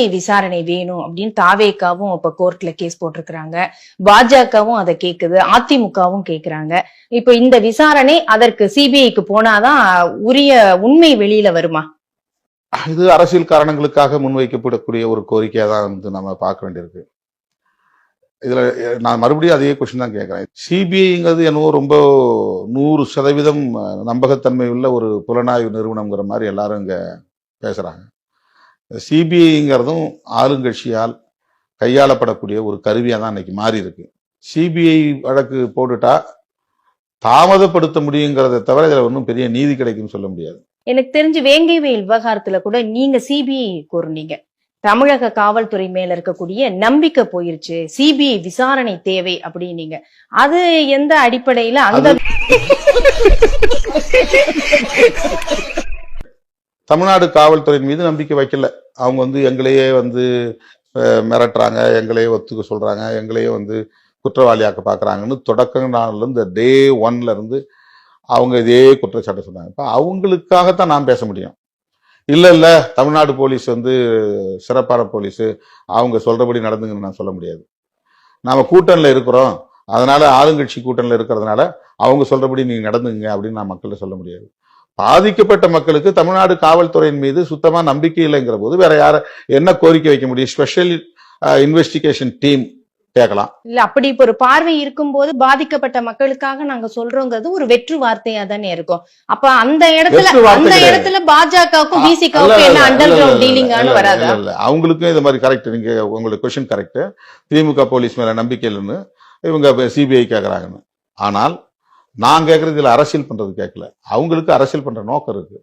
CBI விசாரணை வேணும் அப்படின்னு தாவேக்காவும் இப்ப கோர்ட்ல கேஸ் போட்டிருக்கிறாங்க, பாஜகவும் அதை கேக்குது, அதிமுகவும் கேக்குறாங்க. இப்ப இந்த விசாரணை அதற்கு சிபிஐக்கு போனாதான் உரிய உண்மை வெளியில வருமா? இது அரசியல் காரணங்களுக்காக முன்வைக்கப்படக்கூடிய ஒரு கோரிக்கையா தான் நம்ம பார்க்க வேண்டியிருக்கு. இதுல நான் மறுபடியும் அதே கொஸ்டின் தான் கேட்கிறேன். சிபிஐங்கிறது என்னவோ ரொம்ப 100% நம்பகத்தன்மை உள்ள ஒரு புலனாய்வு நிறுவனம்ங்கிற மாதிரி எல்லாரும் இங்க பேசுறாங்க. சிபிஐங்கிறதும் ஆளுங்கட்சியால் கையாளப்படக்கூடிய ஒரு கருவியா தான் இன்னைக்கு மாறி இருக்கு. சிபிஐ வழக்கு போட்டுட்டா தாமதப்படுத்த முடியுங்கிறத தவிர இதுல ஒன்றும் பெரிய நீதி கிடைக்கும்னு சொல்ல முடியாது. எனக்கு தெரிஞ்சு வேங்கைவேல் விவகாரத்துல கூட நீங்க சிபிஐ கூறுனீங்க, தமிழக காவல்துறை மேல இருக்கக்கூடிய நம்பிக்கை போயிருச்சு, சிபிஐ விசாரணை தேவை அப்படின்னீங்க. அது எந்த அடிப்படையில? அந்த தமிழ்நாடு காவல்துறையின் மீது நம்பிக்கை வைக்கல. அவங்க எங்களையே மிரட்டுறாங்க, எங்களையே ஒத்துக்க சொல்றாங்க, எங்களையே குற்றவாளியாக்க பாக்குறாங்கன்னு தொடக்க நாள்ல இருந்து டே 1ல இருந்து அவங்க இதே குற்றச்சாட்டு சொன்னாங்க. இப்ப அவங்களுக்காகத்தான் நான் பேச முடியும். இல்ல தமிழ்நாடு போலீஸ் சிறப்பான போலீஸ், அவங்க சொல்றபடி நடந்துங்கன்னு நான் சொல்ல முடியாது. நாம கூட்டணியில இருக்கிறோம், அதனால ஆளுங்கட்சி கூட்டணியில இருக்கிறதுனால அவங்க சொல்றபடி நீங்க நடந்துங்க அப்படின்னு நான் மக்கள்கிட்ட சொல்ல முடியாது. பாதிக்கப்பட்ட மக்களுக்கு தமிழ்நாடு காவல்துறையின் மீது சுத்தமா நம்பிக்கை இல்லைங்கிற போது வேற என்ன கோரிக்கை வைக்க முடியும்? ஸ்பெஷல் இன்வெஸ்டிகேஷன் டீம் கேட்கலாம். இல்ல, அப்படி இப்ப ஒரு பார்வை இருக்கும் போது பாதிக்கப்பட்ட மக்களுக்காக நாங்க சொல்றோங்கிறது ஒரு வெற்று வார்த்தையா தானே இருக்கும். அப்ப அந்த இடத்துல பாஜகவுக்கும் பிசிகவுக்கும் என்ன அண்டர் கிரவுண்ட் டீலிங்கான வராது? அவங்களுக்கும் இந்த மாதிரி கரெக்ட். நீங்க உங்களுக்கு கொஸ்டின் கரெக்ட். திமுக போலீஸ் மேல நம்பிக்கை இல்லைன்னு இவங்க சிபிஐ கேட்கறாங்கன்னு. ஆனால் நான் கேட்கறது இதுல அரசியல் பண்றது கேட்கல, அவங்களுக்கு அரசியல் பண்ற நோக்கம் இருக்கு.